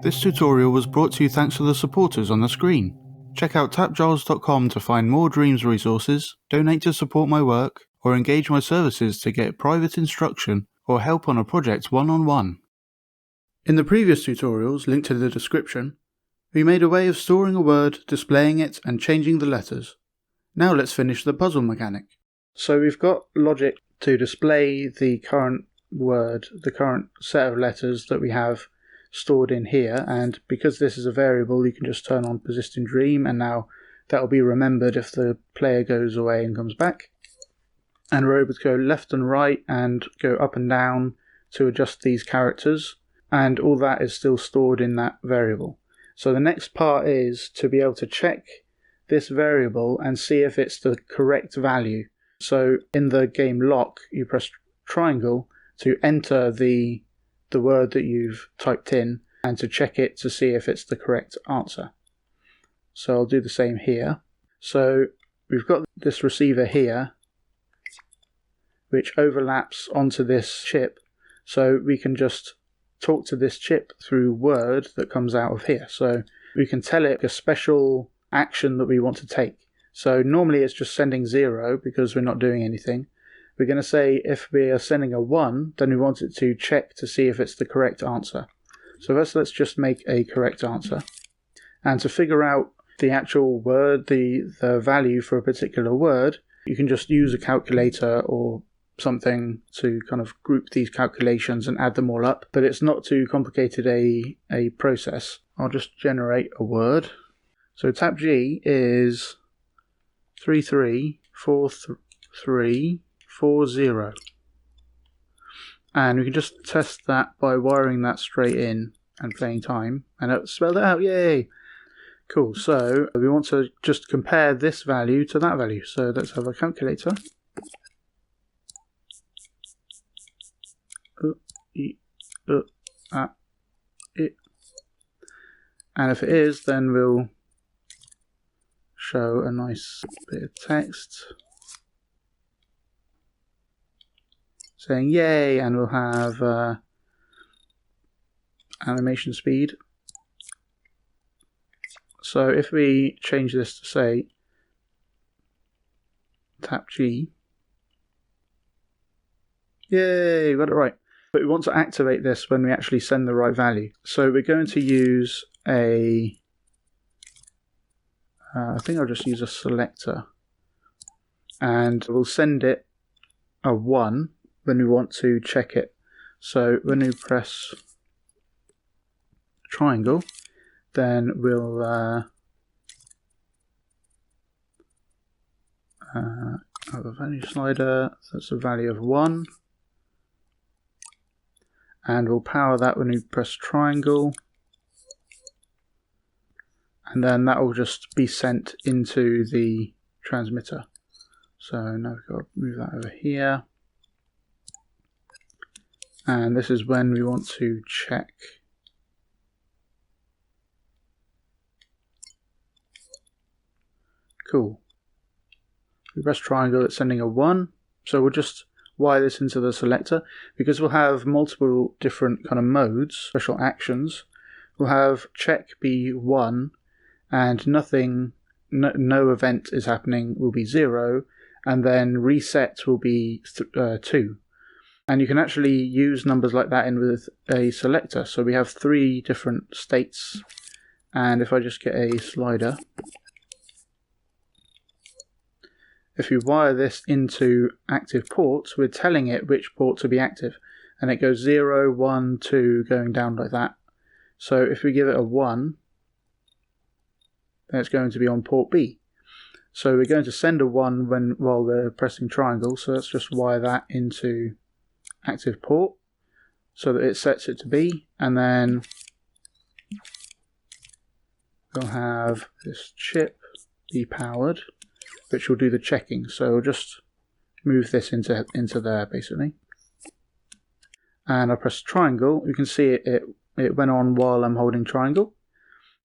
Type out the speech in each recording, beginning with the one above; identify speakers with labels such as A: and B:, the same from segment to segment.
A: This tutorial was brought to you thanks to the supporters on the screen. Check out TAPgiles.com to find more Dreams resources, donate to support my work, or engage my services to get private instruction or help on a project one-on-one. In the previous tutorials, linked to the description, we made a way of storing a word, displaying it, and changing the letters. Now let's finish the puzzle mechanic. So we've got logic to display the current word, the current set of letters that we have stored in here, and because this is a variable, you can just turn on persist in dream, and now that will be remembered if the player goes away and comes back. And we're able to go left and right and go up and down to adjust these characters, and all that is still stored in that variable. So the next part is to be able to check this variable and see if it's the correct value. So in the game lock, you press triangle to enter the word that you've typed in and to check it to see if it's the correct answer. So I'll do the same here. So we've got this receiver here which overlaps onto this chip, so we can just talk to this chip through word that comes out of here. So we can tell it a special action that we want to take. So normally it's just sending 0 because we're not doing anything. We're going to say if we are sending a 1, then we want it to check to see if it's the correct answer. So first let's just make a correct answer. And to figure out the actual word, the value for a particular word, you can just use a calculator or something to kind of group these calculations and add them all up. But it's not too complicated a process. I'll just generate a word. So TAPG is 334340. And we can just test that by wiring that straight in and playing time, and it spelled it out. Yay! Cool. So we want to just compare this value to that value. So let's have a calculator. And if it is, then we'll show a nice bit of text saying yay, and we'll have animation speed. So if we change this to say TAPG, yay, got it right. But we want to activate this when we actually send the right value. So we're going to use I think I'll just use a selector, and we'll send it a 1 when we want to check it. So when we press triangle, then we'll have a value slider, that's a value of 1, and we'll power that when we press triangle, and then that will just be sent into the transmitter. So now we've got to move that over here. And this is when we want to check cool. We press triangle, it's sending a 1. So we'll just wire this into the selector, because we'll have multiple different kind of modes, special actions. We'll have check be 1, and nothing, no event is happening will be 0, and then reset will be 2. And you can actually use numbers like that in with a selector. So we have 3 different states, and if I just get a slider, if you wire this into active ports, we're telling it which port to be active, and it goes 0, 1, 2, going down like that. So if we give it a 1, then it's going to be on port B. So we're going to send a 1 while we're pressing triangle, so let's just wire that into active port so that it sets it to B, and then we'll have this chip be powered, which will do the checking. So we'll just move this into there basically, and I press triangle. You can see it went on while I'm holding triangle.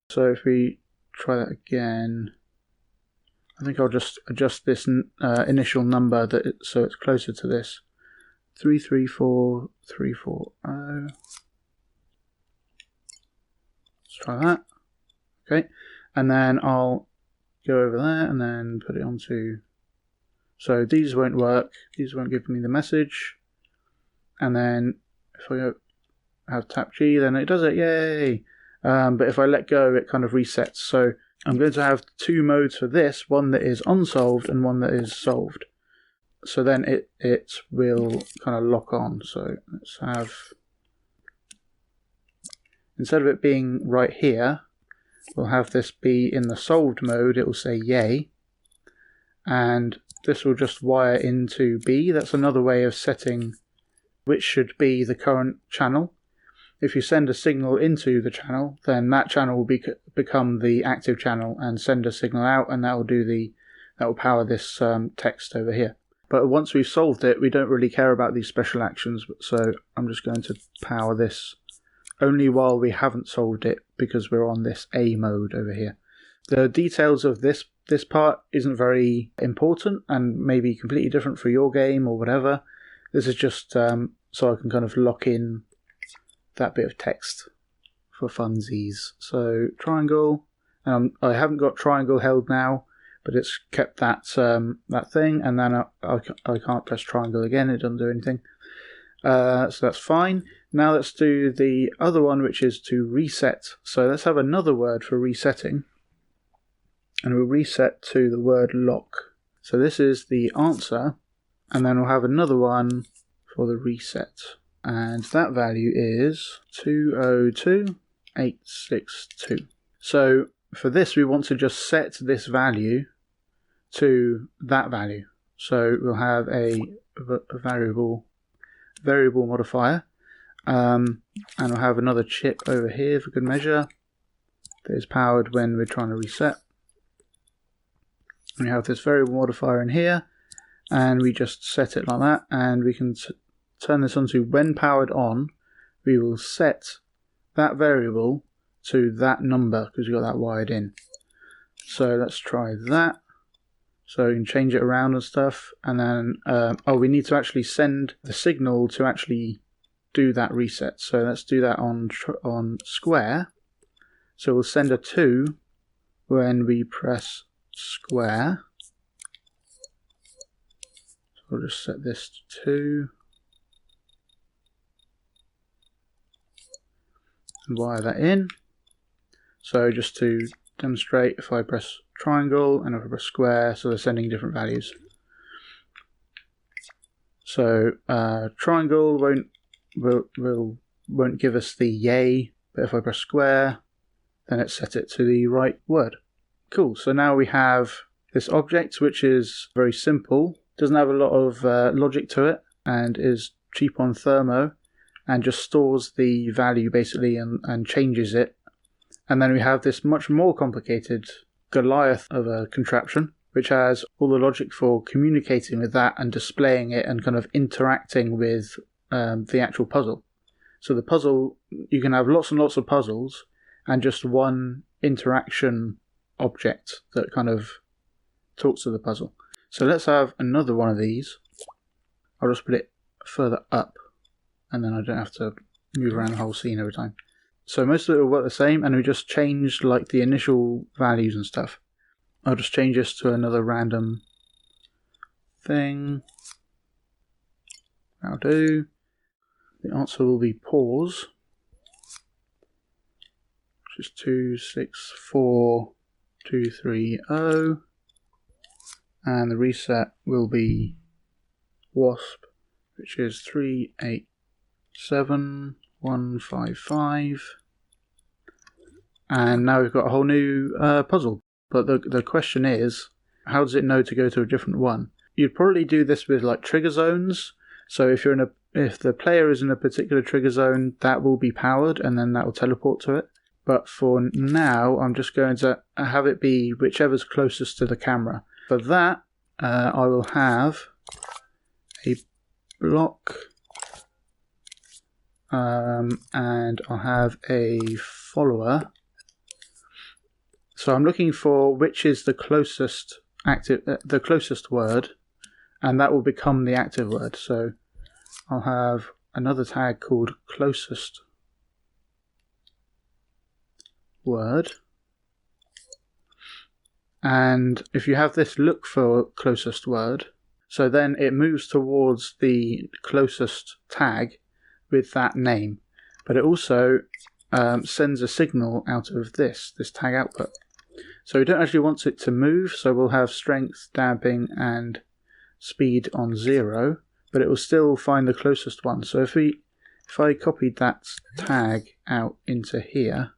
A: So if we try that again, I think I'll just adjust this initial number so it's closer to this. 334340. Let's try that. Okay, and then I'll go over there and then put it onto. So these won't work. These won't give me the message. And then if I go have tap G, then it does it. Yay! But if I let go, it kind of resets. So I'm going to have two modes for this: one that is unsolved and one that is solved. So then it will kind of lock on. So let's have, instead of it being right here, we'll have this be in the solved mode. It will say yay, and this will just wire into B. That's another way of setting which should be the current channel. If you send a signal into the channel, then that channel will become the active channel and send a signal out, and that will power this text over here. But once we've solved it, we don't really care about these special actions, so I'm just going to power this only while we haven't solved it, because we're on this A mode over here. The details of this part isn't very important and maybe completely different for your game or whatever. This is just so I can kind of lock in that bit of text for funsies. So triangle, I haven't got triangle held now, but it's kept that that thing, and then I can't press triangle again, it doesn't do anything. So that's fine. Now let's do the other one, which is to reset. So let's have another word for resetting, and we'll reset to the word lock. So this is the answer, and then we'll have another one for the reset, and that value is 202862. So for this, we want to just set this value to that value. So we'll have a variable modifier, and we'll have another chip over here for good measure that is powered when we're trying to reset. And we have this variable modifier in here, and we just set it like that, and we can turn this onto when powered on. We will set that variable to that number because we've got that wired in. So let's try that. So you can change it around and stuff, and then we need to actually send the signal to actually do that reset. So let's do that on square. So we'll send a 2 when we press square. So we'll just set this to 2 and wire that in. So just to demonstrate, if I press triangle and if I press square, so they're sending different values. So triangle won't give us the yay, but if I press square, then it set it to the right word. Cool. So now we have this object, which is very simple, doesn't have a lot of logic to it, and is cheap on thermo, and just stores the value basically and changes it. And then we have this much more complicated Goliath of a contraption, which has all the logic for communicating with that and displaying it and kind of interacting with the actual puzzle. So the puzzle, you can have lots and lots of puzzles and just one interaction object that kind of talks to the puzzle. So let's have another one of these. I'll just put it further up, and then I don't have to move around the whole scene every time. So most of it will work the same, and we just changed like the initial values and stuff. I'll just change this to another random thing. That'll do. The answer will be pause, which is 264230, and the reset will be wasp, which is 387155. And now we've got a whole new puzzle. But the question is, how does it know to go to a different one? You'd probably do this with like trigger zones. So if the player is in a particular trigger zone, that will be powered, and then that will teleport to it. But for now, I'm just going to have it be whichever's closest to the camera. For that, I will have a block, and I'll have a follower. So I'm looking for which is the closest the closest word, and that will become the active word. So I'll have another tag called closest word. And if you have this look for closest word, so then it moves towards the closest tag with that name. But it also sends a signal out of this tag output. So we don't actually want it to move, so we'll have strength, damping, and speed on 0, but it will still find the closest one. So if I copied that tag out into here,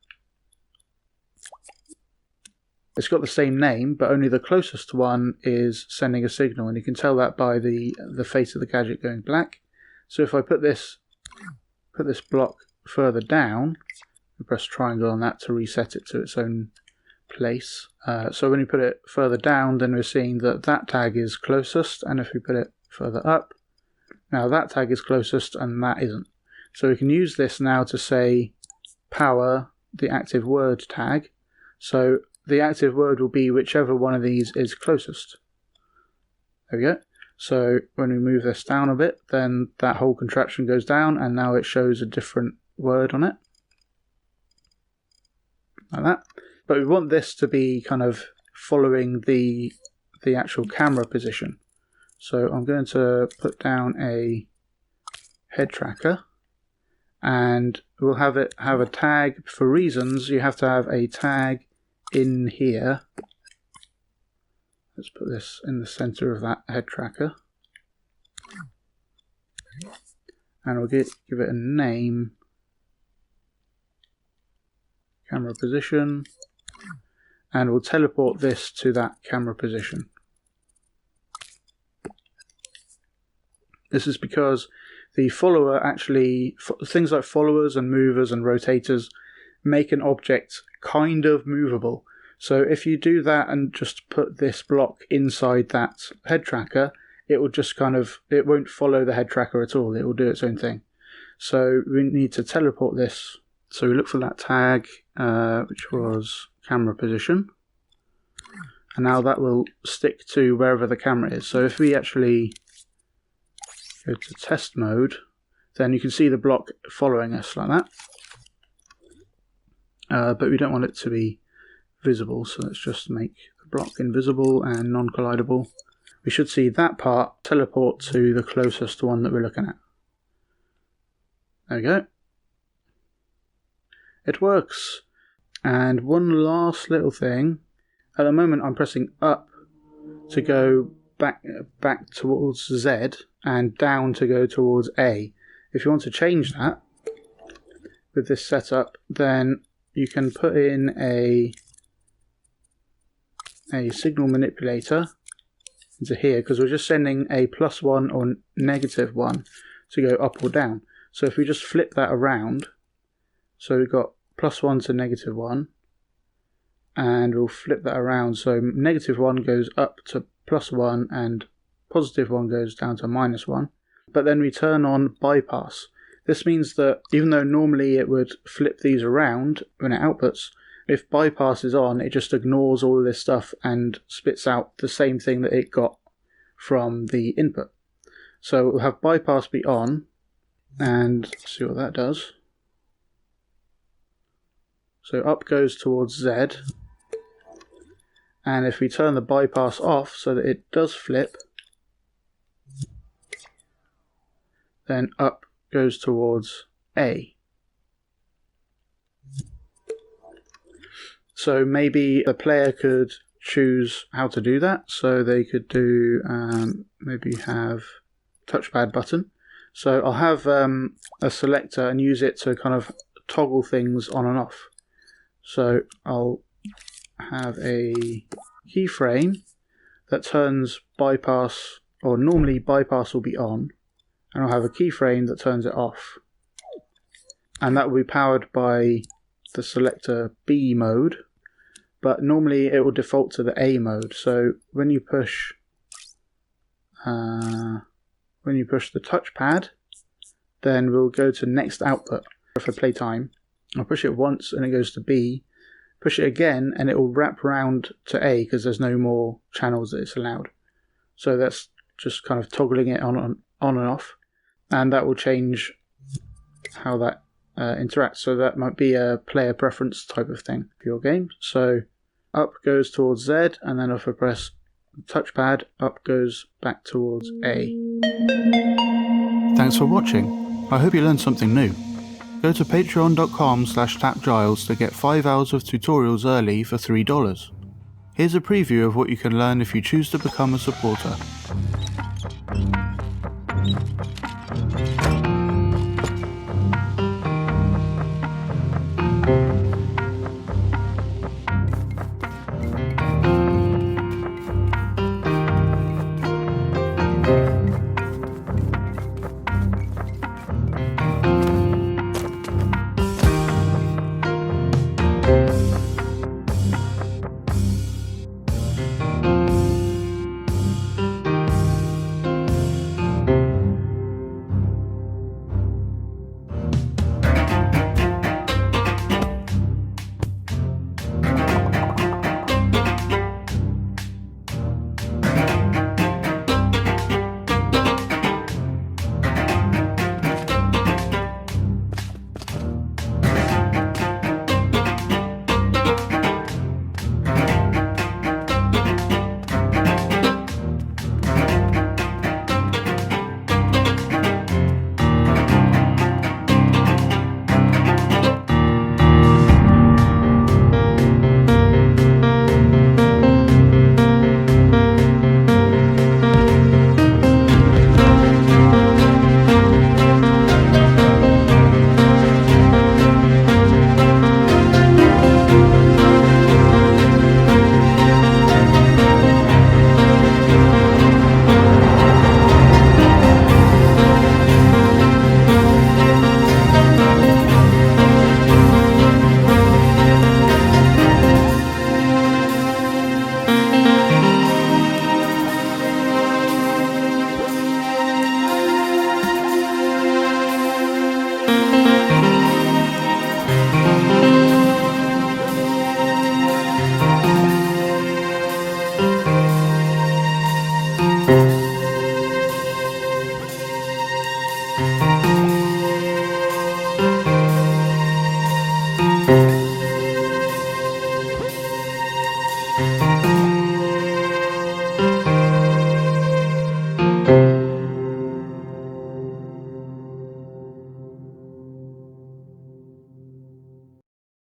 A: it's got the same name, but only the closest one is sending a signal, and you can tell that by the face of the gadget going black. So if I put this block further down, we press triangle on that to reset it to its own place. So when you put it further down, then we're seeing that tag is closest, and if we put it further up, now that tag is closest and that isn't. So we can use this now to say power the active word tag. So the active word will be whichever one of these is closest. There we go. So when we move this down a bit, then that whole contraption goes down, and now it shows a different word on it. Like that. But we want this to be kind of following the actual camera position. So I'm going to put down a head tracker, and we'll have it have a tag. For reasons, you have to have a tag in here. Let's put this in the center of that head tracker, and we'll give it a name, camera position, and we'll teleport this to that camera position. This is because the follower actually, things like followers and movers and rotators make an object kind of movable. So if you do that and just put this block inside that head tracker, it will just it won't follow the head tracker at all. It will do its own thing. So we need to teleport this. So we look for that tag, which was camera position. And now that will stick to wherever the camera is. So if we actually go to test mode, then you can see the block following us like that. But we don't want it to be visible, so let's just make the block invisible and non-collidable. We should see that part teleport to the closest one that we're looking at. There we go. It works. And one last little thing. At the moment I'm pressing up to go back towards Z and down to go towards A. If you want to change that with this setup, then you can put in a signal manipulator into here, because we're just sending a +1 or -1 to go up or down. So if we just flip that around, so we've got +1 to -1, and we'll flip that around, so -1 goes up to +1 and +1 goes down to -1. But then we turn on bypass. This means that even though normally it would flip these around when it outputs, if bypass is on, it just ignores all of this stuff and spits out the same thing that it got from the input. So we'll have bypass be on, and see what that does. So up goes towards Z, and if we turn the bypass off so that it does flip, then up goes towards A. So maybe the player could choose how to do that. So they could do maybe have touchpad button. So I'll have a selector and use it to kind of toggle things on and off. So I'll have a keyframe that turns bypass, or normally bypass will be on, and I'll have a keyframe that turns it off. And that will be powered by the selector B mode, but normally it will default to the A mode. So when you push the touchpad, then we'll go to next output for playtime. I'll push it once and it goes to B. Push it again and it will wrap around to A because there's no more channels that it's allowed. So that's just kind of toggling it on and off. and that will change how that interacts. So that might be a player preference type of thing for your game. So up goes towards Z, and then if I press touchpad, up goes back towards A. Thanks for watching. I hope you learned something new. Go to patreon.com/TAPgiles to get 5 hours of tutorials early for $3. Here's a preview of what you can learn if you choose to become a supporter.